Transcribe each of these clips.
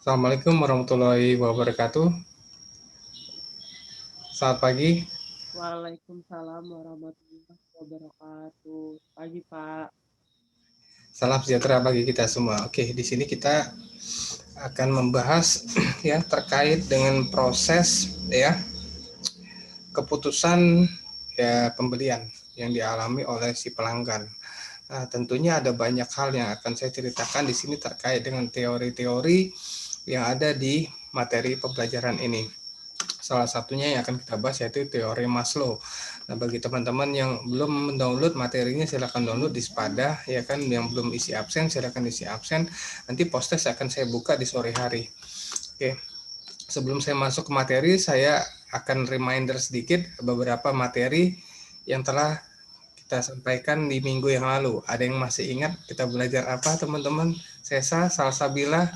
Assalamualaikum warahmatullahi wabarakatuh. Selamat pagi. Waalaikumsalam warahmatullahi wabarakatuh. Pagi, Pak. Salam sejahtera bagi kita semua. Oke, di sini kita akan membahas ya terkait dengan proses ya keputusan ya pembelian yang dialami oleh si pelanggan. Nah, tentunya ada banyak hal yang akan saya ceritakan di sini terkait dengan teori-teori yang ada di materi pembelajaran ini. Salah satunya yang akan kita bahas yaitu teori Maslow. Nah, bagi teman-teman yang belum mendownload materinya, silakan download di Spada, ya kan. Yang belum isi absen, silakan isi absen. Nanti post-test akan saya buka di sore hari. Oke, sebelum saya masuk ke materi, saya akan reminder sedikit beberapa materi yang telah kita sampaikan di minggu yang lalu. Ada yang masih ingat kita belajar apa, teman-teman? Sesa, Salsabila,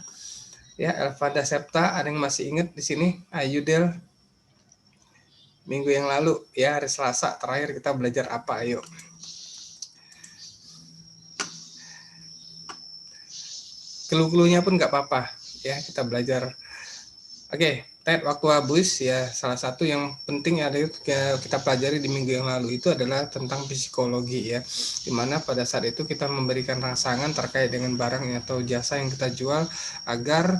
ya, Elvada Septa, ada yang masih ingat di sini? Ayu Del. Minggu yang lalu ya, hari Selasa terakhir kita belajar apa? Ayo. Clue-cluenya pun nggak apa-apa ya, kita belajar. Oke, Ted, waktu habis ya, salah satu yang penting ada kita pelajari di minggu yang lalu itu adalah tentang psikologi ya, dimana pada saat itu kita memberikan rangsangan terkait dengan barang atau jasa yang kita jual agar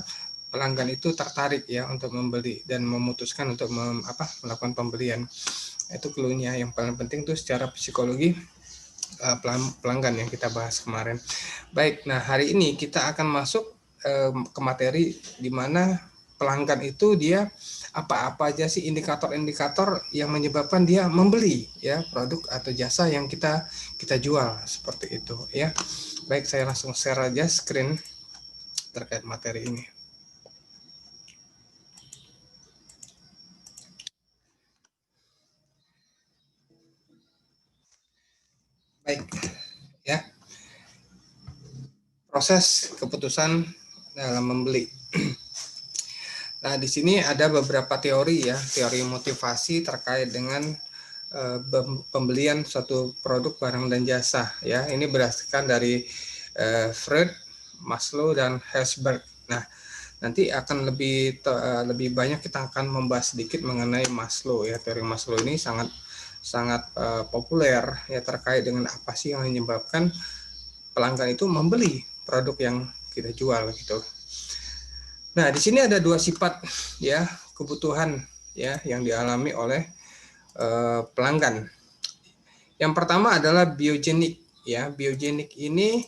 pelanggan itu tertarik ya untuk membeli dan memutuskan untuk melakukan pembelian. Itu cluenya. Yang paling penting tuh secara psikologi pelanggan yang kita bahas kemarin. Baik, nah hari ini kita akan masuk ke materi di mana pelanggan itu dia apa-apa aja sih indikator-indikator yang menyebabkan dia membeli ya produk atau jasa yang kita jual, seperti itu ya. Baik, saya langsung share aja screen terkait materi ini. Baik ya, proses keputusan dalam membeli. Nah, di sini ada beberapa teori ya, teori motivasi terkait dengan pembelian suatu produk, barang dan jasa ya. Ini berdasarkan dari Freud, Maslow dan Herzberg. Nah, nanti akan lebih banyak kita akan membahas sedikit mengenai Maslow ya. Teori Maslow ini sangat populer ya, terkait dengan apa sih yang menyebabkan pelanggan itu membeli produk yang kita jual gitu. Nah, di sini ada dua sifat ya kebutuhan ya yang dialami oleh pelanggan. Yang pertama adalah biogenik ya. Biogenik ini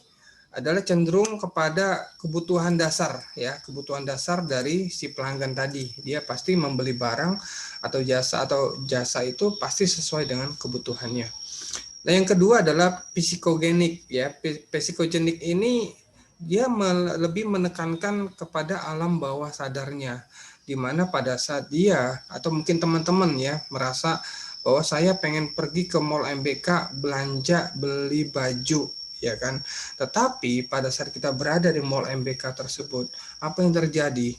adalah cenderung kepada kebutuhan dasar ya, kebutuhan dasar dari si pelanggan tadi. Dia pasti membeli barang atau jasa itu pasti sesuai dengan kebutuhannya. Nah, yang kedua adalah psikogenik ya. Psikogenik ini dia lebih menekankan kepada alam bawah sadarnya, di mana pada saat dia atau mungkin teman-teman ya merasa bahwa saya pengen pergi ke mall MBK belanja beli baju ya kan. Tetapi pada saat kita berada di mall MBK tersebut, apa yang terjadi?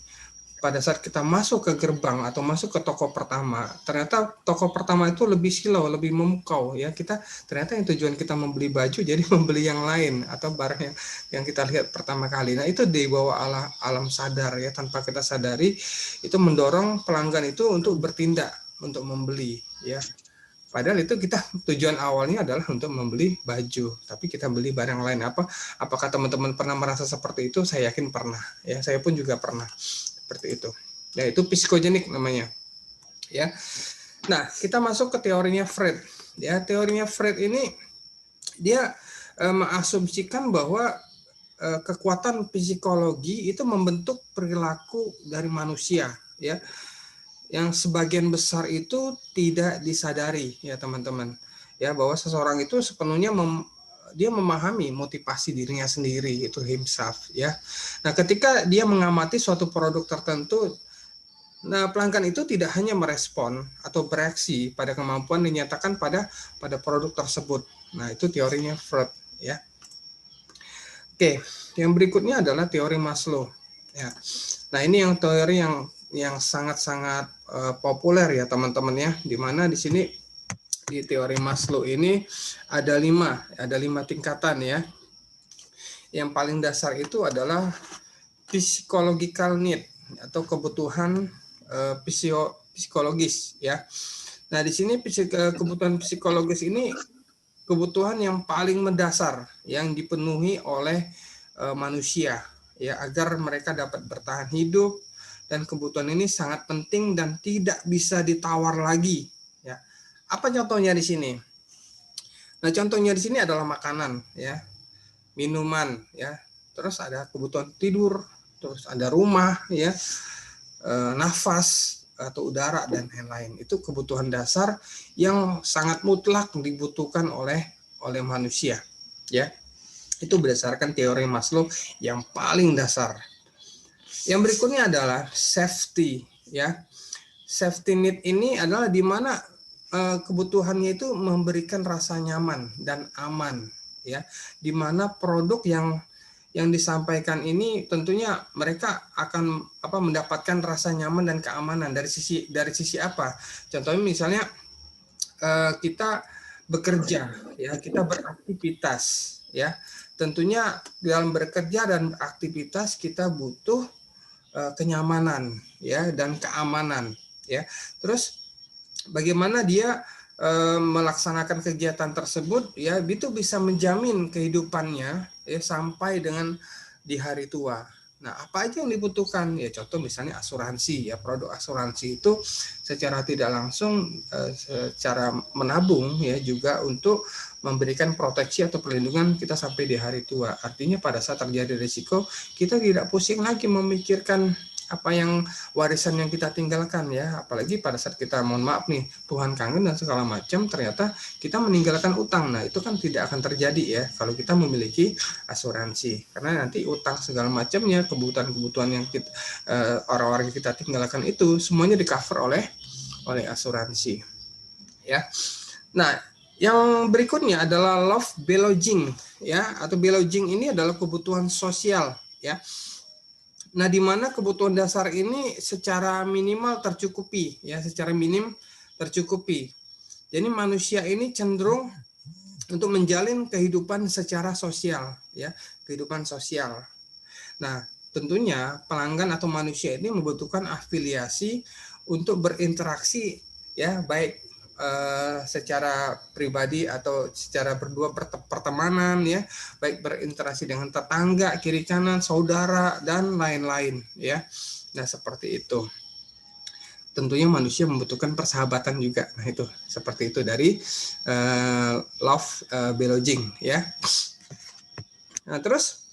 Pada saat kita masuk ke gerbang atau masuk ke toko pertama, ternyata toko pertama itu lebih silau, lebih memukau ya. Kita ternyata yang tujuan kita membeli baju jadi membeli yang lain atau barang yang kita lihat pertama kali. Nah, itu di bawah alam sadar ya, tanpa kita sadari itu mendorong pelanggan itu untuk bertindak untuk membeli ya. Padahal itu kita tujuan awalnya adalah untuk membeli baju, tapi kita beli barang lain. Apakah teman-teman pernah merasa seperti itu? Saya yakin pernah ya. Saya pun juga pernah seperti itu. Ya, itu psikogenik namanya. Ya. Nah, kita masuk ke teorinya Freud. Ya, teorinya Freud ini dia mengasumsikan bahwa kekuatan psikologi itu membentuk perilaku dari manusia, ya. Yang sebagian besar itu tidak disadari, ya teman-teman. Ya, bahwa seseorang itu sepenuhnya dia memahami motivasi dirinya sendiri, itu himself ya. Nah, ketika dia mengamati suatu produk tertentu, nah pelanggan itu tidak hanya merespon atau bereaksi pada kemampuan dinyatakan pada produk tersebut. Nah, itu teorinya Freud ya. Oke, yang berikutnya adalah teori Maslow ya. Nah, ini yang teori yang sangat-sangat populer ya teman-teman ya, di mana di sini di teori Maslow ini ada lima tingkatan ya. Yang paling dasar itu adalah psychological need atau kebutuhan psikologis ya. Nah, di sini kebutuhan psikologis ini kebutuhan yang paling mendasar yang dipenuhi oleh manusia ya, agar mereka dapat bertahan hidup, dan kebutuhan ini sangat penting dan tidak bisa ditawar lagi ya. Apa contohnya di sini? Nah, contohnya di sini adalah makanan ya, minuman ya, terus ada kebutuhan tidur, terus ada rumah ya, nafas atau udara dan lain-lain. Itu kebutuhan dasar yang sangat mutlak dibutuhkan oleh manusia ya. Itu berdasarkan teori Maslow yang paling dasar. Yang berikutnya adalah safety ya. Safety need ini adalah di mana kebutuhannya itu memberikan rasa nyaman dan aman ya, di mana produk yang disampaikan ini tentunya mereka akan mendapatkan rasa nyaman dan keamanan dari sisi apa? Contohnya misalnya kita bekerja ya, kita beraktivitas ya. Tentunya dalam bekerja dan aktivitas kita butuh kenyamanan ya dan keamanan ya. Terus bagaimana dia melaksanakan kegiatan tersebut ya, itu bisa menjamin kehidupannya ya sampai dengan di hari tua. Nah, apa aja yang dibutuhkan ya? Contoh misalnya asuransi ya, produk asuransi itu secara tidak langsung secara menabung ya juga untuk memberikan proteksi atau perlindungan kita sampai di hari tua. Artinya pada saat terjadi risiko, kita tidak pusing lagi memikirkan apa yang warisan yang kita tinggalkan ya, apalagi pada saat kita mohon maaf nih Tuhan kangen dan segala macam, ternyata kita meninggalkan utang. Nah, itu kan tidak akan terjadi ya kalau kita memiliki asuransi, karena nanti utang segala macamnya, kebutuhan-kebutuhan yang kita orang-orang kita tinggalkan itu semuanya di cover oleh asuransi ya. Nah, yang berikutnya adalah love belonging ya, atau belonging ini adalah kebutuhan sosial ya. Nah, di mana kebutuhan dasar ini secara minimal tercukupi ya, secara minim tercukupi. Jadi manusia ini cenderung untuk menjalin kehidupan secara sosial ya, kehidupan sosial. Nah, tentunya pelanggan atau manusia ini membutuhkan afiliasi untuk berinteraksi ya, baik secara pribadi atau secara berdua pertemanan ya, baik berinteraksi dengan tetangga, kiri kanan, saudara dan lain-lain ya. Nah, seperti itu. Tentunya manusia membutuhkan persahabatan juga. Nah, itu seperti itu dari love belonging ya. Nah, terus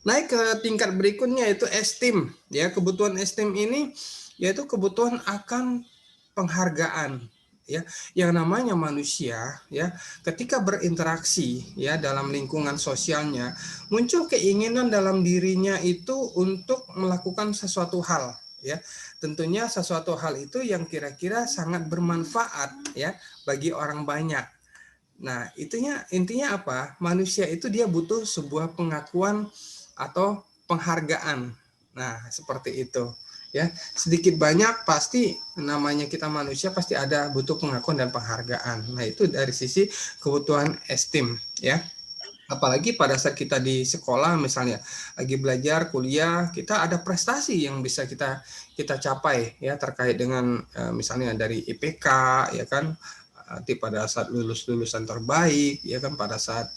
naik ke tingkat berikutnya yaitu esteem ya. Kebutuhan esteem ini yaitu kebutuhan akan penghargaan ya. Yang namanya manusia ya, ketika berinteraksi ya dalam lingkungan sosialnya, muncul keinginan dalam dirinya itu untuk melakukan sesuatu hal ya. Tentunya sesuatu hal itu yang kira-kira sangat bermanfaat ya bagi orang banyak. Nah, intinya apa? Manusia itu dia butuh sebuah pengakuan atau penghargaan. Nah, seperti itu. Ya, sedikit banyak pasti namanya kita manusia pasti ada butuh pengakuan dan penghargaan. Nah, itu dari sisi kebutuhan esteem ya. Apalagi pada saat kita di sekolah misalnya lagi belajar kuliah, kita ada prestasi yang bisa kita capai ya, terkait dengan misalnya dari IPK ya kan, nanti pada saat lulusan terbaik ya kan, pada saat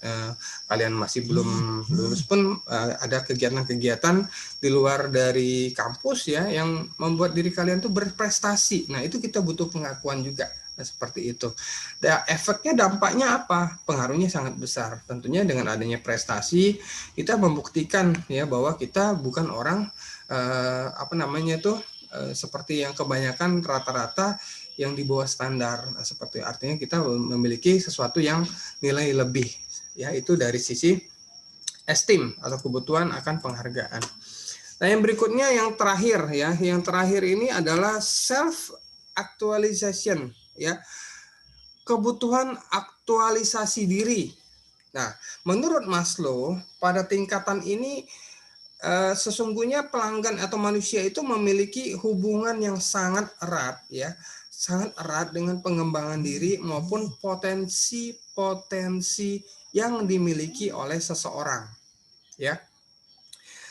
kalian masih belum lulus pun ada kegiatan-kegiatan di luar dari kampus ya yang membuat diri kalian tuh berprestasi. Nah, itu kita butuh pengakuan juga. Nah, seperti itu. Dan efeknya, dampaknya apa? Pengaruhnya sangat besar. Tentunya dengan adanya prestasi, kita membuktikan ya bahwa kita bukan orang seperti yang kebanyakan rata-rata yang di bawah standar. Nah, seperti artinya kita memiliki sesuatu yang nilai lebih. Ya, itu dari sisi esteem atau kebutuhan akan penghargaan. Nah, yang berikutnya yang terakhir ya, yang terakhir ini adalah self actualization ya. Kebutuhan aktualisasi diri. Nah, menurut Maslow, pada tingkatan ini sesungguhnya pelanggan atau manusia itu memiliki hubungan yang sangat erat ya, sangat erat dengan pengembangan diri maupun potensi-potensi yang dimiliki oleh seseorang ya.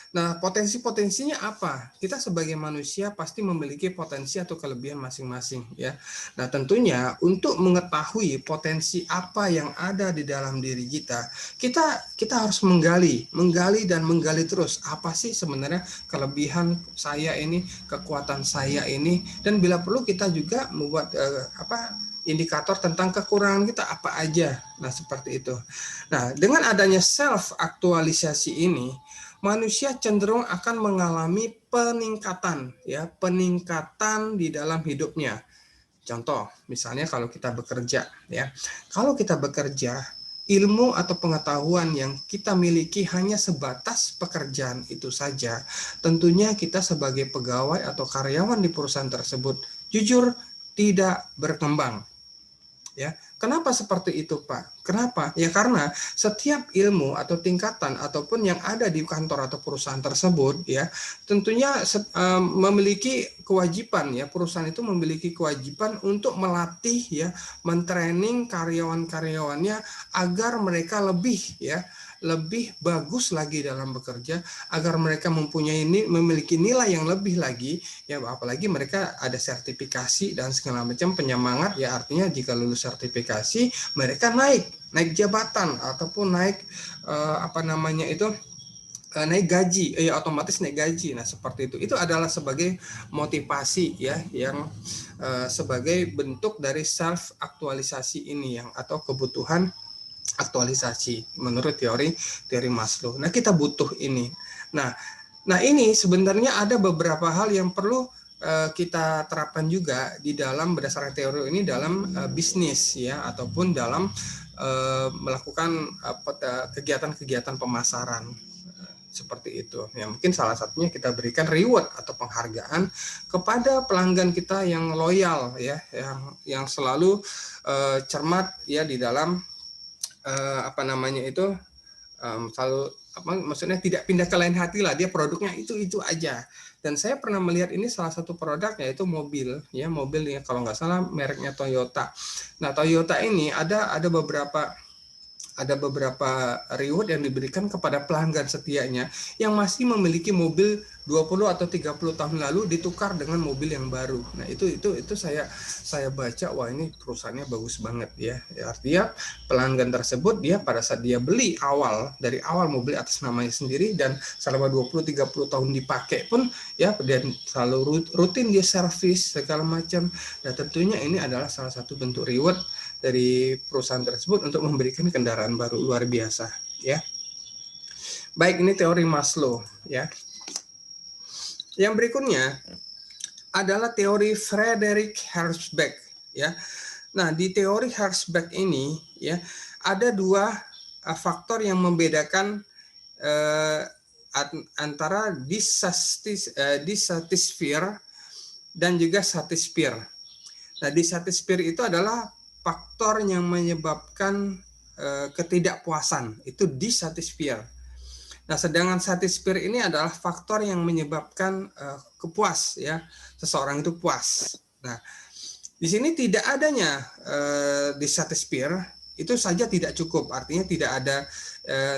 Nah, potensi-potensinya apa? Kita sebagai manusia pasti memiliki potensi atau kelebihan masing-masing, ya. Nah, tentunya untuk mengetahui potensi apa yang ada di dalam diri kita harus menggali dan menggali terus. Apa sih sebenarnya kelebihan saya ini, kekuatan saya ini, dan bila perlu kita juga membuat indikator tentang kekurangan kita apa aja. Nah, seperti itu. Nah, dengan adanya self aktualisasi ini, manusia cenderung akan mengalami peningkatan di dalam hidupnya. Contoh, misalnya kalau kita bekerja ya. Kalau kita bekerja, ilmu atau pengetahuan yang kita miliki hanya sebatas pekerjaan itu saja. Tentunya kita sebagai pegawai atau karyawan di perusahaan tersebut jujur tidak berkembang. Ya, kenapa seperti itu, Pak? Kenapa? Ya karena setiap ilmu atau tingkatan ataupun yang ada di kantor atau perusahaan tersebut, ya, tentunya memiliki kewajiban, ya, perusahaan itu memiliki kewajiban untuk melatih, ya, mentraining karyawan-karyawannya agar mereka lebih bagus lagi dalam bekerja, agar mereka memiliki nilai yang lebih lagi, ya, apalagi mereka ada sertifikasi dan segala macam penyemangat, ya, artinya jika lulus sertifikasi mereka naik jabatan ataupun naik naik gaji, otomatis naik gaji. Nah, seperti itu adalah sebagai motivasi, ya, yang sebagai bentuk dari self aktualisasi ini, yang atau kebutuhan aktualisasi menurut teori Maslow. Nah, kita butuh ini. Nah, ini sebenarnya ada beberapa hal yang perlu kita terapkan juga di dalam berdasarkan teori ini dalam bisnis, ya, ataupun dalam melakukan kegiatan-kegiatan pemasaran seperti itu. Ya, mungkin salah satunya kita berikan reward atau penghargaan kepada pelanggan kita yang loyal, ya, yang selalu cermat, ya, di dalam selalu maksudnya tidak pindah ke lain hati lah, dia produknya itu aja. Dan saya pernah melihat ini salah satu produk, yaitu mobil, ya, kalau nggak salah mereknya Toyota. Nah, Toyota ini ada beberapa reward yang diberikan kepada pelanggan setianya yang masih memiliki mobil 20 atau 30 tahun lalu ditukar dengan mobil yang baru. Nah, itu saya baca, wah, ini perusahaannya bagus banget, ya. Artinya pelanggan tersebut, dia pada saat dia beli dari awal mobil atas namanya sendiri dan selama 20-30 tahun dipakai pun, ya, dan selalu rutin dia servis segala macam. Nah, tentunya ini adalah salah satu bentuk reward dari perusahaan tersebut untuk memberikan kendaraan baru luar biasa, ya. Baik, ini teori Maslow, ya. Yang berikutnya adalah teori Frederick Herzberg, ya. Nah, di teori Herzberg ini, ya, ada dua faktor yang membedakan antara dissatisfier dan juga satisfier. Nah, dissatisfier itu adalah faktor yang menyebabkan ketidakpuasan, itu dissatisfier. Nah, sedangkan satisfier ini adalah faktor yang menyebabkan kepuas, ya, seseorang itu puas. Nah, di sini tidak adanya dissatisfier itu saja tidak cukup, artinya tidak ada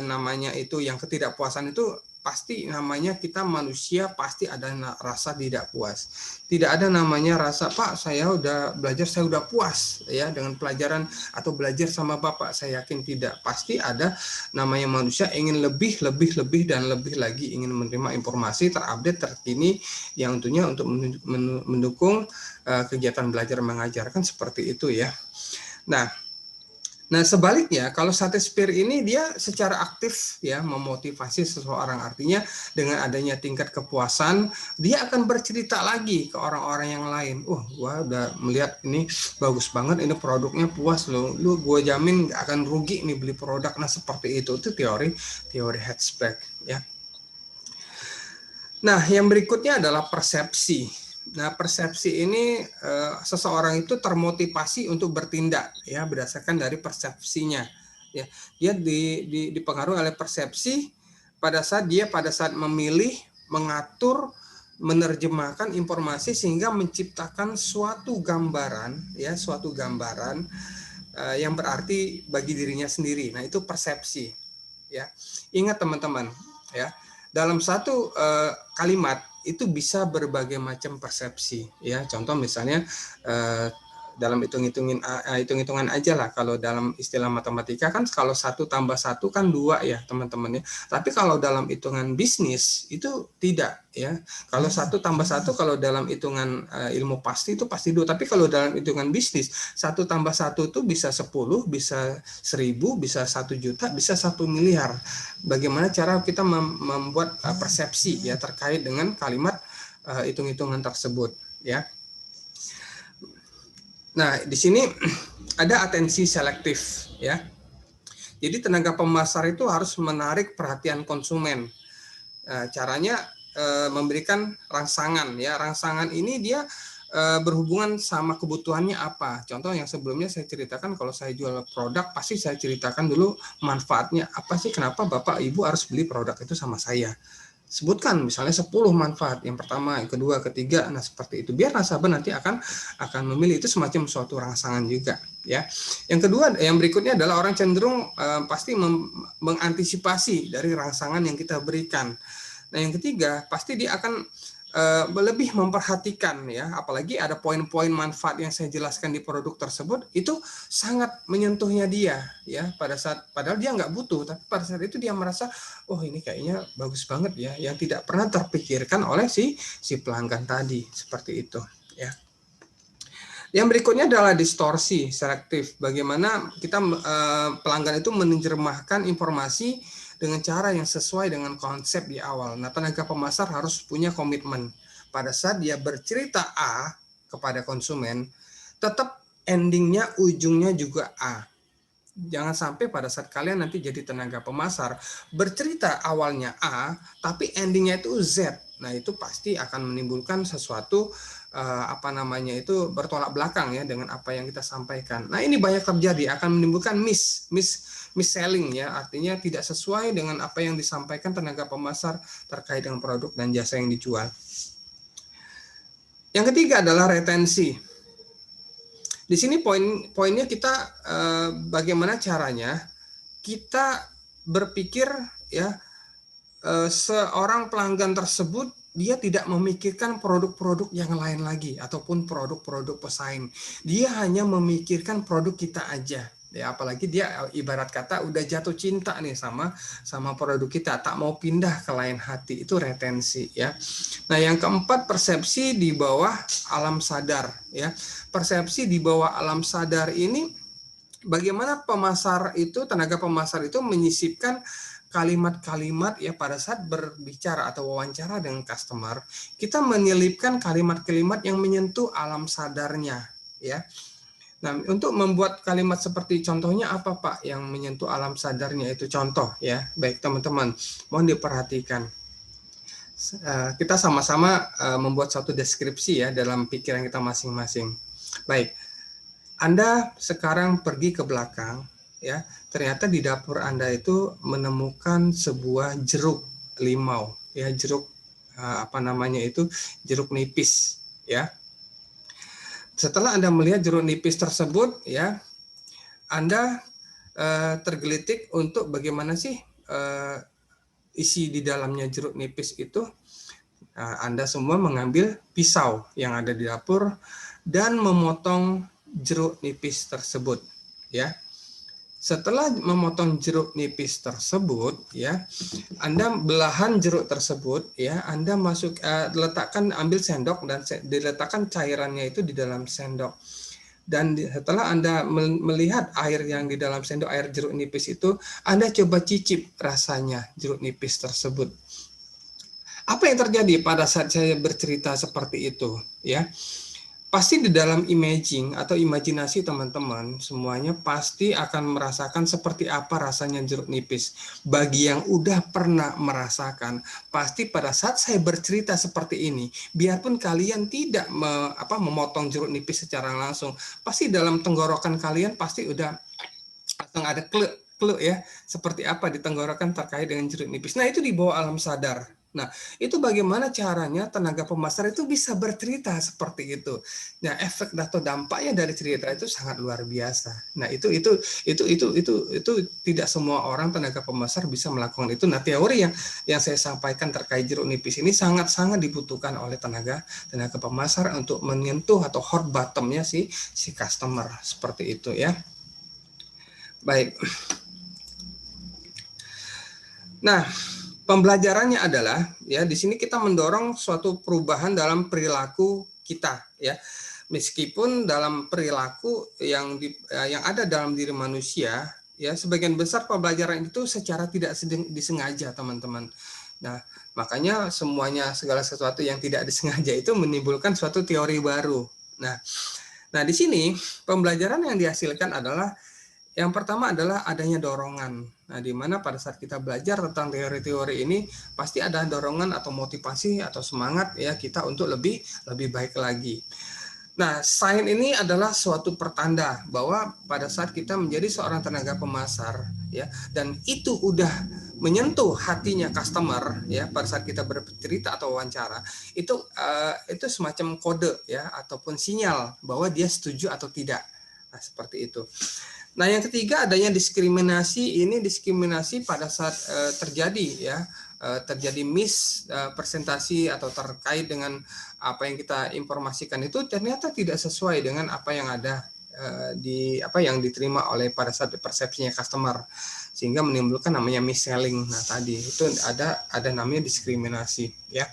namanya itu yang ketidakpuasan itu pasti namanya kita manusia pasti ada rasa tidak puas. Tidak ada namanya rasa, Pak, saya udah belajar, saya udah puas, ya, dengan pelajaran atau belajar sama Bapak. Saya yakin tidak. Pasti ada namanya manusia ingin lebih dan lebih lagi, ingin menerima informasi terupdate, terkini yang tentunya untuk mendukung kegiatan belajar mengajar, kan seperti itu, ya. Nah, sebaliknya kalau satisfier ini dia secara aktif, ya, memotivasi seseorang, artinya dengan adanya tingkat kepuasan dia akan bercerita lagi ke orang-orang yang lain. Gua udah melihat ini bagus banget, ini produknya, puas loh, gue jamin gak akan rugi nih beli produk. Nah, seperti itu teori Herzberg, ya. Nah, yang berikutnya adalah persepsi. Nah, persepsi ini seseorang itu termotivasi untuk bertindak, ya, berdasarkan dari persepsinya, ya. Dia dipengaruhi oleh persepsi pada saat memilih, mengatur, menerjemahkan informasi sehingga menciptakan suatu gambaran, ya, yang berarti bagi dirinya sendiri. Nah, itu persepsi, ya. Ingat teman-teman, ya. dalam satu kalimat itu bisa berbagai macam persepsi ya. Contoh misalnya dalam hitung-hitungan aja lah, kalau dalam istilah matematika kan kalau 1 tambah 1 kan 2 ya teman-teman ya. Tapi kalau dalam hitungan bisnis itu tidak ya. Kalau 1 tambah 1 kalau dalam hitungan ilmu pasti itu pasti 2. Tapi kalau dalam hitungan bisnis 1 tambah 1 itu bisa 10, bisa 1000, bisa 1 juta, bisa 1 miliar. Bagaimana cara kita membuat persepsi ya terkait dengan kalimat hitung-hitungan tersebut ya. Nah, di sini ada atensi selektif ya. Jadi tenaga pemasar itu harus menarik perhatian konsumen. Caranya memberikan rangsangan ya. Rangsangan ini dia berhubungan sama kebutuhannya apa. Contoh yang sebelumnya saya ceritakan, kalau saya jual produk pasti saya ceritakan dulu manfaatnya apa sih, kenapa Bapak Ibu harus beli produk itu sama saya. Sebutkan misalnya 10 manfaat, yang pertama, yang kedua, ketiga, nah seperti itu, biar nasabah nanti akan memilih. Itu semacam suatu rangsangan juga ya. Yang kedua, yang berikutnya adalah orang cenderung pasti mengantisipasi dari rangsangan yang kita berikan. Nah yang ketiga, pasti dia akan lebih memperhatikan ya, apalagi ada poin-poin manfaat yang saya jelaskan di produk tersebut, itu sangat menyentuhnya dia ya, pada saat padahal dia nggak butuh, tapi pada saat itu dia merasa, oh ini kayaknya bagus banget ya, yang tidak pernah terpikirkan oleh si pelanggan tadi, seperti itu ya. Yang berikutnya adalah distorsi selektif. Bagaimana kita pelanggan itu menerjemahkan informasi dengan cara yang sesuai dengan konsep di awal. Nah, tenaga pemasar harus punya komitmen. Pada saat dia bercerita A kepada konsumen, tetap endingnya, ujungnya juga A. Jangan sampai pada saat kalian nanti jadi tenaga pemasar, bercerita awalnya A, tapi endingnya itu Z. Nah, itu pasti akan menimbulkan sesuatu itu bertolak belakang ya dengan apa yang kita sampaikan. Nah, ini banyak terjadi, akan menimbulkan mis-selling ya, artinya tidak sesuai dengan apa yang disampaikan tenaga pemasar terkait dengan produk dan jasa yang dijual. Yang ketiga adalah retensi. Di sini poinnya kita bagaimana caranya kita berpikir ya, seorang pelanggan tersebut dia tidak memikirkan produk-produk yang lain lagi ataupun produk-produk pesaing. Dia hanya memikirkan produk kita aja. Ya, apalagi dia ibarat kata udah jatuh cinta nih sama produk kita, tak mau pindah ke lain hati. Itu retensi ya. Nah, yang keempat, persepsi di bawah alam sadar ya. Persepsi di bawah alam sadar ini bagaimana tenaga pemasar itu menyisipkan kalimat-kalimat ya pada saat berbicara atau wawancara dengan customer, kita menyelipkan kalimat-kalimat yang menyentuh alam sadarnya ya. Nah, untuk membuat kalimat seperti contohnya apa Pak yang menyentuh alam sadarnya, itu contoh ya. Baik teman-teman, mohon diperhatikan. Kita sama-sama membuat satu deskripsi ya dalam pikiran kita masing-masing. Baik, Anda sekarang pergi ke belakang ya, ternyata di dapur Anda itu menemukan sebuah jeruk limau ya, jeruk jeruk nipis ya. Setelah Anda melihat jeruk nipis tersebut ya, Anda tergelitik untuk bagaimana sih isi di dalamnya jeruk nipis itu. Anda semua mengambil pisau yang ada di dapur dan memotong jeruk nipis tersebut ya. Setelah memotong jeruk nipis tersebut ya, Anda belahan jeruk tersebut ya, Anda ambil sendok dan diletakkan cairannya itu di dalam sendok. Dan setelah Anda melihat air yang di dalam sendok, air jeruk nipis itu, Anda coba cicip rasanya jeruk nipis tersebut. Apa yang terjadi pada saat saya bercerita seperti itu ya? Pasti di dalam imajinasi teman-teman semuanya pasti akan merasakan seperti apa rasanya jeruk nipis. Bagi yang udah pernah merasakan, pasti pada saat saya bercerita seperti ini, biarpun kalian tidak memotong jeruk nipis secara langsung, pasti dalam tenggorokan kalian pasti udah langsung ada kluk ya, seperti apa di tenggorokan terkait dengan jeruk nipis. Nah, itu di bawah alam sadar Nah, itu bagaimana caranya tenaga pemasar itu bisa bercerita seperti itu. Nah, efek atau dampaknya dari cerita itu sangat luar biasa. Nah, itu tidak semua orang tenaga pemasar bisa melakukan itu. Nah, teori yang saya sampaikan terkait jeruk nipis ini sangat-sangat dibutuhkan oleh tenaga pemasar untuk menyentuh atau hot bottom-nya si customer seperti itu ya. Baik. Nah, pembelajarannya adalah ya di sini kita mendorong suatu perubahan dalam perilaku kita ya. Meskipun dalam perilaku yang ada dalam diri manusia ya, sebagian besar pembelajaran itu secara tidak disengaja, teman-teman. Nah, makanya segala sesuatu yang tidak disengaja itu menimbulkan suatu teori baru. Nah, di sini pembelajaran yang dihasilkan adalah yang pertama adalah adanya dorongan. Nah, di mana pada saat kita belajar tentang teori-teori ini pasti ada dorongan atau motivasi atau semangat ya kita untuk lebih baik lagi. Nah, sign ini adalah suatu pertanda bahwa pada saat kita menjadi seorang tenaga pemasar ya dan itu udah menyentuh hatinya customer ya pada saat kita bercerita atau wawancara, itu semacam kode ya ataupun sinyal bahwa dia setuju atau tidak. Nah, seperti itu. Nah, yang ketiga adanya diskriminasi. Ini diskriminasi pada saat terjadi ya, terjadi presentasi atau terkait dengan apa yang kita informasikan itu ternyata tidak sesuai dengan apa yang ada yang diterima oleh pada saat persepsinya customer, sehingga menimbulkan namanya mis-selling. Nah, tadi itu ada namanya diskriminasi ya.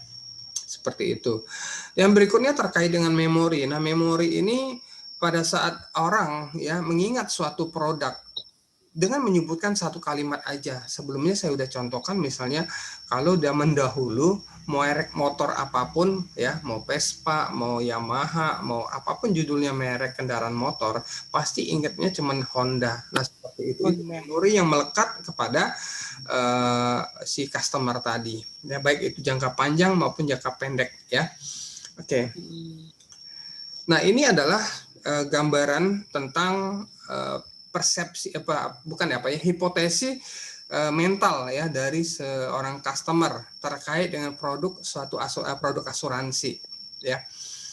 Seperti itu. Yang berikutnya terkait dengan memori. Nah, memori ini pada saat orang ya mengingat suatu produk dengan menyebutkan satu kalimat aja. Sebelumnya saya sudah contohkan misalnya kalau zaman dahulu merek motor apapun ya, mau Vespa, mau Yamaha, mau apapun judulnya merek kendaraan motor, pasti ingatnya cuma Honda. Nah, seperti itu memori yang melekat kepada si customer tadi. Ya, baik itu jangka panjang maupun jangka pendek ya. Oke. Nah, ini adalah gambaran tentang persepsi hipotesis mental ya dari seorang customer terkait dengan produk asuransi ya.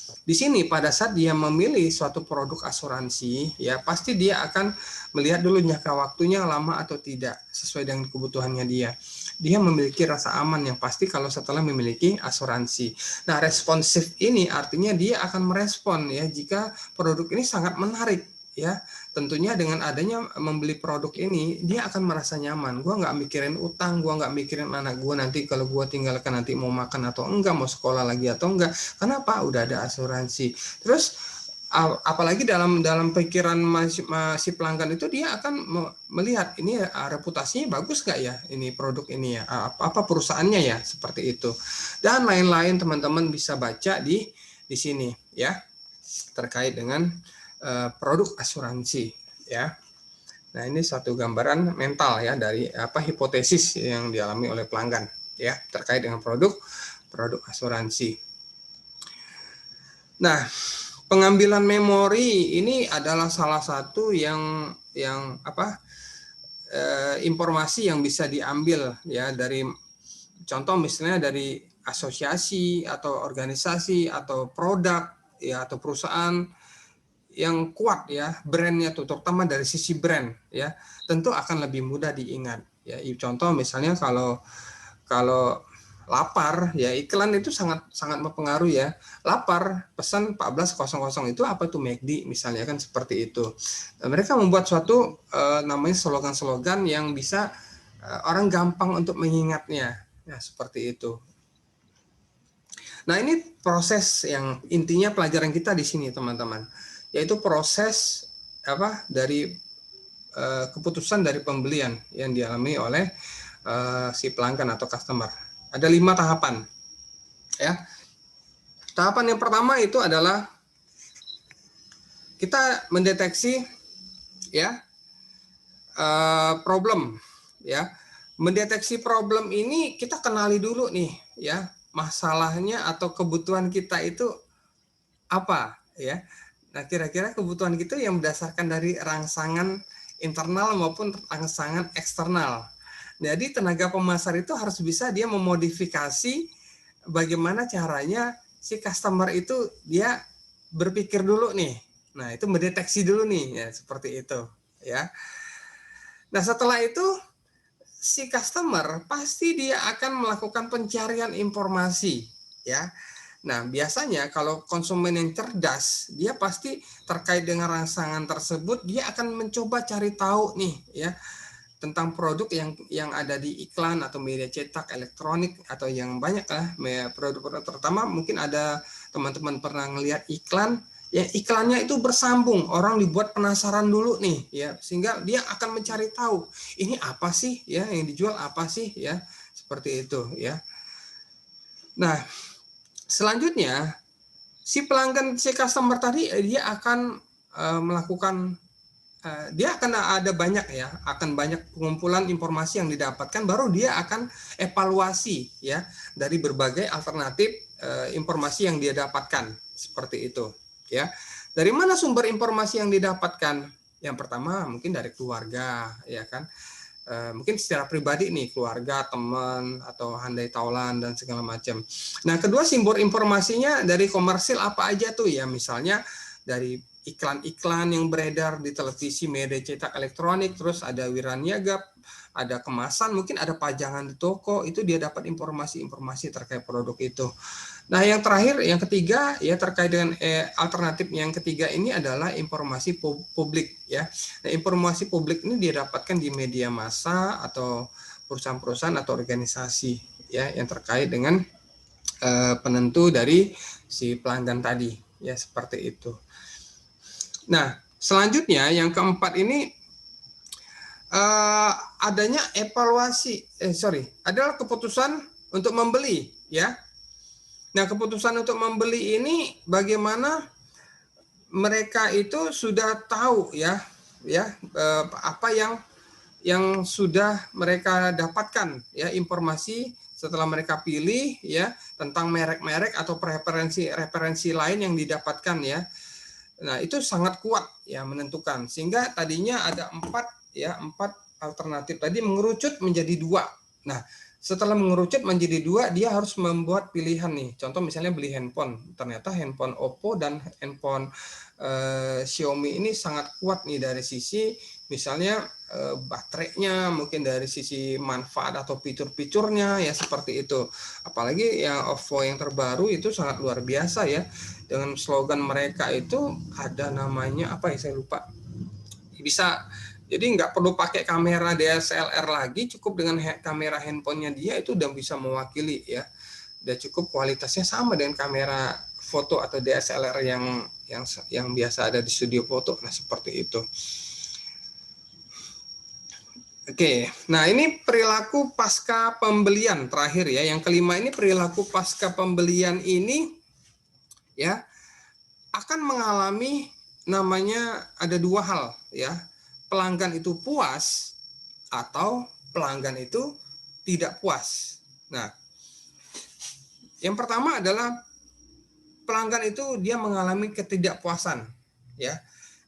Di sini pada saat dia memilih suatu produk asuransi ya pasti dia akan melihat dulu jangka waktunya lama atau tidak sesuai dengan kebutuhannya dia. Dia memiliki rasa aman yang pasti kalau setelah memiliki asuransi. Nah, responsif ini artinya dia akan merespon ya jika produk ini sangat menarik ya. Tentunya dengan adanya membeli produk ini dia akan merasa nyaman. Gua nggak mikirin utang, gua nggak mikirin anak gua nanti kalau gua tinggalkan nanti mau makan atau enggak, mau sekolah lagi atau enggak. Kenapa? Udah ada asuransi. Terus apalagi dalam pikiran si pelanggan itu dia akan melihat ini reputasinya bagus nggak ya ini produk ini ya, apa perusahaannya ya, seperti itu. Dan lain-lain teman-teman bisa baca di sini ya terkait dengan produk asuransi ya. Nah, ini satu gambaran mental ya dari hipotesis yang dialami oleh pelanggan ya terkait dengan produk asuransi. Nah, pengambilan memori ini adalah salah satu yang informasi yang bisa diambil ya dari contoh misalnya dari asosiasi atau organisasi atau produk ya atau perusahaan yang kuat ya brandnya tuh, terutama dari sisi brand ya tentu akan lebih mudah diingat ya. Contoh misalnya kalau lapar ya iklan itu sangat mempengaruhi ya. Lapar pesan 14.00 itu apa itu McD misalnya kan seperti itu. Mereka membuat suatu namanya slogan-slogan yang bisa orang gampang untuk mengingatnya ya seperti itu. Nah, ini proses yang intinya pelajaran kita di sini teman-teman, yaitu proses dari keputusan dari pembelian yang dialami oleh si pelanggan atau customer. Ada 5 tahapan. Ya. Tahapan yang pertama itu adalah kita mendeteksi ya problem ya. Mendeteksi problem ini kita kenali dulu nih ya, masalahnya atau kebutuhan kita itu apa ya. Nah, kira-kira kebutuhan kita yang berdasarkan dari rangsangan internal maupun rangsangan eksternal. Jadi tenaga pemasar itu harus bisa dia memodifikasi bagaimana caranya si customer itu dia berpikir dulu nih. Nah, itu mendeteksi dulu nih, ya seperti itu, ya. Nah, setelah itu si customer pasti dia akan melakukan pencarian informasi, ya. Nah, biasanya kalau konsumen yang cerdas, dia pasti terkait dengan rangsangan tersebut, dia akan mencoba cari tahu nih, ya, tentang produk yang ada di iklan atau media cetak, elektronik, atau yang banyak lah, produk-produk terutama mungkin ada teman-teman pernah ngelihat iklan, ya iklannya itu bersambung, orang dibuat penasaran dulu nih, ya, sehingga dia akan mencari tahu, ini apa sih, ya, yang dijual apa sih, ya, seperti itu, ya. Nah, selanjutnya si pelanggan, si customer tadi dia akan melakukan dia akan ada banyak ya, akan banyak pengumpulan informasi yang didapatkan, baru dia akan evaluasi ya dari berbagai alternatif informasi yang dia dapatkan seperti itu ya. Dari mana sumber informasi yang didapatkan? Yang pertama mungkin dari keluarga ya kan. Mungkin secara pribadi nih, keluarga, teman, atau handai taulan dan segala macam. Nah, kedua sumber informasinya dari komersil apa aja tuh ya, misalnya dari iklan-iklan yang beredar di televisi, media cetak, elektronik, terus ada wiraniaga, ada kemasan, mungkin ada pajangan di toko, itu dia dapat informasi-informasi terkait produk itu. Nah, yang terakhir, yang ketiga, ya terkait dengan alternatif yang ketiga ini adalah informasi publik, ya. Nah, informasi publik ini didapatkan di media massa atau perusahaan-perusahaan atau organisasi, ya, yang terkait dengan penentu dari si pelanggan tadi, ya seperti itu. Nah, selanjutnya yang keempat ini adanya evaluasi, adalah keputusan untuk membeli, ya. Nah, keputusan untuk membeli ini bagaimana mereka itu sudah tahu ya apa yang sudah mereka dapatkan ya, informasi setelah mereka pilih ya tentang merek-merek atau referensi lain yang didapatkan ya. Nah, itu sangat kuat ya menentukan, sehingga tadinya ada empat alternatif tadi mengerucut menjadi 2. Nah, setelah mengerucut menjadi 2, dia harus membuat pilihan nih. Contoh misalnya beli handphone, ternyata handphone Oppo dan handphone Xiaomi ini sangat kuat nih dari sisi misalnya baterainya, mungkin dari sisi manfaat atau fitur-fiturnya ya seperti itu. Apalagi yang Oppo yang terbaru itu sangat luar biasa ya. Dengan slogan mereka itu ada namanya apa ya, saya lupa. Bisa, jadi nggak perlu pakai kamera DSLR lagi, cukup dengan kamera handphonenya dia itu udah bisa mewakili ya. Udah cukup kualitasnya sama dengan kamera foto atau DSLR yang biasa ada di studio foto. Nah, seperti itu. Oke, nah ini perilaku pasca pembelian terakhir ya. Yang kelima ini perilaku pasca pembelian ini ya akan mengalami namanya ada 2 hal ya. Pelanggan itu puas atau pelanggan itu tidak puas. Nah, yang pertama adalah pelanggan itu dia mengalami ketidakpuasan ya.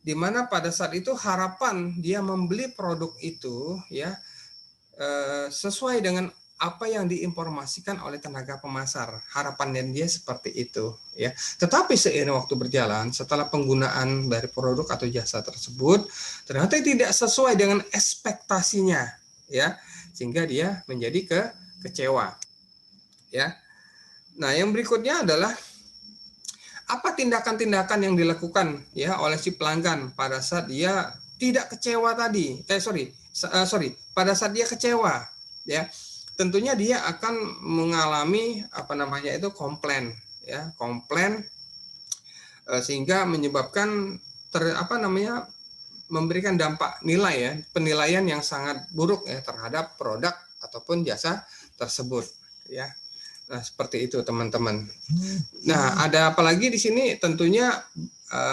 Di mana pada saat itu harapan dia membeli produk itu ya sesuai dengan apa yang diinformasikan oleh tenaga pemasar. Harapannya dia seperti itu ya. Tetapi seiring waktu berjalan, setelah penggunaan dari produk atau jasa tersebut ternyata tidak sesuai dengan ekspektasinya ya, sehingga dia menjadi kecewa ya. Nah, yang berikutnya adalah apa tindakan-tindakan yang dilakukan ya oleh si pelanggan pada saat dia tidak kecewa tadi. Pada saat dia kecewa ya. Tentunya dia akan mengalami komplain ya, sehingga menyebabkan memberikan dampak nilai ya, penilaian yang sangat buruk ya terhadap produk ataupun jasa tersebut ya. Nah, seperti itu teman-teman. Nah, ada apa lagi di sini? Tentunya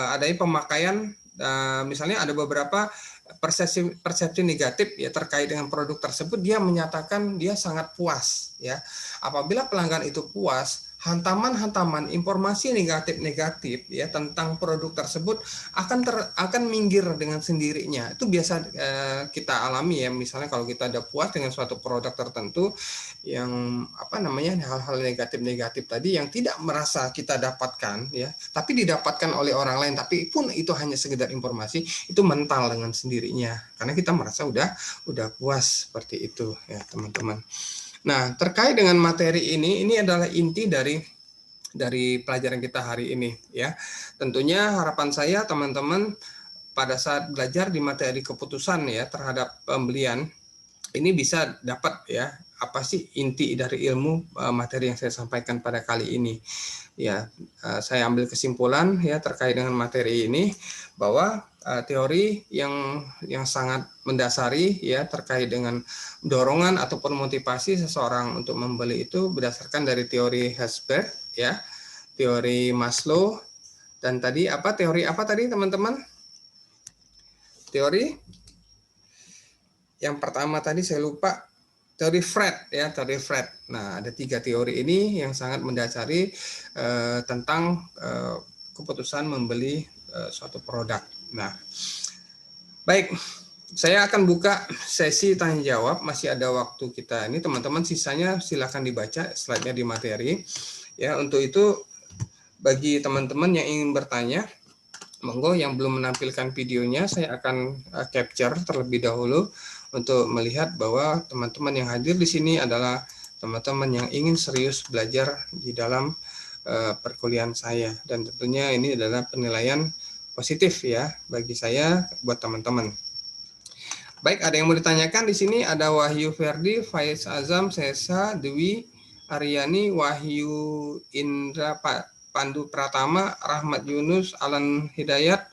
adanya pemakaian, misalnya ada beberapa persepsi negatif ya terkait dengan produk tersebut. Dia menyatakan dia sangat puas ya. Apabila pelanggan itu puas, hantaman-hantaman informasi negatif-negatif ya tentang produk tersebut akan minggir dengan sendirinya. Itu biasa kita alami ya. Misalnya kalau kita ada puas dengan suatu produk tertentu yang hal-hal negatif-negatif tadi yang tidak merasa kita dapatkan ya, tapi didapatkan oleh orang lain, tapi pun itu hanya sekedar informasi, itu mental dengan sendirinya karena kita merasa udah puas seperti itu ya, teman-teman. Nah, terkait dengan materi ini adalah inti dari pelajaran kita hari ini ya. Tentunya harapan saya teman-teman pada saat belajar di materi keputusan ya terhadap pembelian ini bisa dapat ya apa sih inti dari ilmu materi yang saya sampaikan pada kali ini. Ya, saya ambil kesimpulan ya terkait dengan materi ini bahwa teori yang sangat mendasari ya terkait dengan dorongan ataupun motivasi seseorang untuk membeli itu berdasarkan dari teori Herzberg ya, teori Maslow, dan tadi teori apa tadi teman-teman? Teori yang pertama tadi saya lupa, teori Fred ya, teori Fred. Nah, ada 3 teori ini yang sangat mendasari tentang keputusan membeli suatu produk. Nah, baik, saya akan buka sesi tanya jawab. Masih ada waktu kita ini, teman-teman. Sisanya silakan dibaca slide-nya di materi. Ya, untuk itu bagi teman-teman yang ingin bertanya, monggo yang belum menampilkan videonya, saya akan capture terlebih dahulu untuk melihat bahwa teman-teman yang hadir di sini adalah teman-teman yang ingin serius belajar di dalam perkuliahan saya, dan tentunya ini adalah penilaian positif ya bagi saya buat teman-teman. Baik, ada yang mau ditanyakan di sini? Ada Wahyu Ferdi, Faiz Azam, Sesa, Dewi, Aryani, Wahyu Indra, Pandu Pratama, Rahmat Yunus, Alan Hidayat,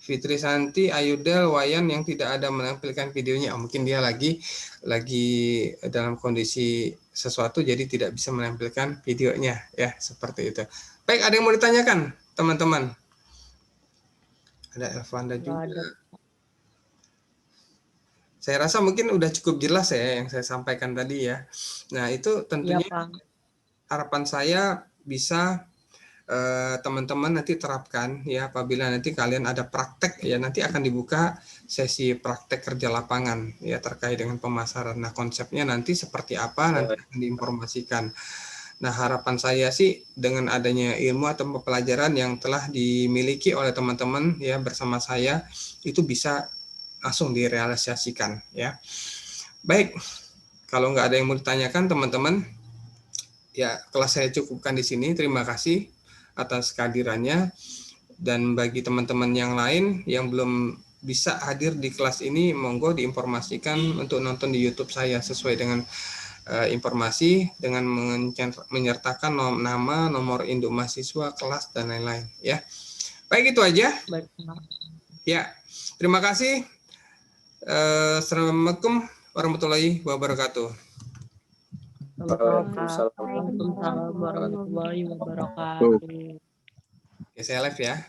Fitri Santi, Ayudel, Wayan yang tidak ada menampilkan videonya. Mungkin dia lagi dalam kondisi sesuatu jadi tidak bisa menampilkan videonya ya, seperti itu. Baik, ada yang mau ditanyakan, teman-teman? Ada Elvanda juga. Saya rasa mungkin udah cukup jelas ya yang saya sampaikan tadi ya. Nah, itu tentunya harapan saya bisa teman-teman nanti terapkan ya apabila nanti kalian ada praktek ya, nanti akan dibuka sesi praktek kerja lapangan ya terkait dengan pemasaran. Nah, konsepnya nanti seperti apa nanti akan diinformasikan. Nah, harapan saya sih dengan adanya ilmu atau pelajaran yang telah dimiliki oleh teman-teman ya bersama saya itu bisa langsung direalisasikan ya. Baik, kalau nggak ada yang mau ditanyakan teman-teman, ya kelas saya cukupkan di sini. Terima kasih atas kehadirannya, dan bagi teman-teman yang lain yang belum bisa hadir di kelas ini, monggo diinformasikan untuk nonton di YouTube saya sesuai dengan informasi dengan menyertakan nama, nomor induk mahasiswa, kelas, dan lain-lain ya. Baik, itu aja. Baik. Ya, terima kasih. Assalamualaikum warahmatullahi wabarakatuh. Waalaikumsalam warahmatullahi wabarakatuh. Oke, saya live ya.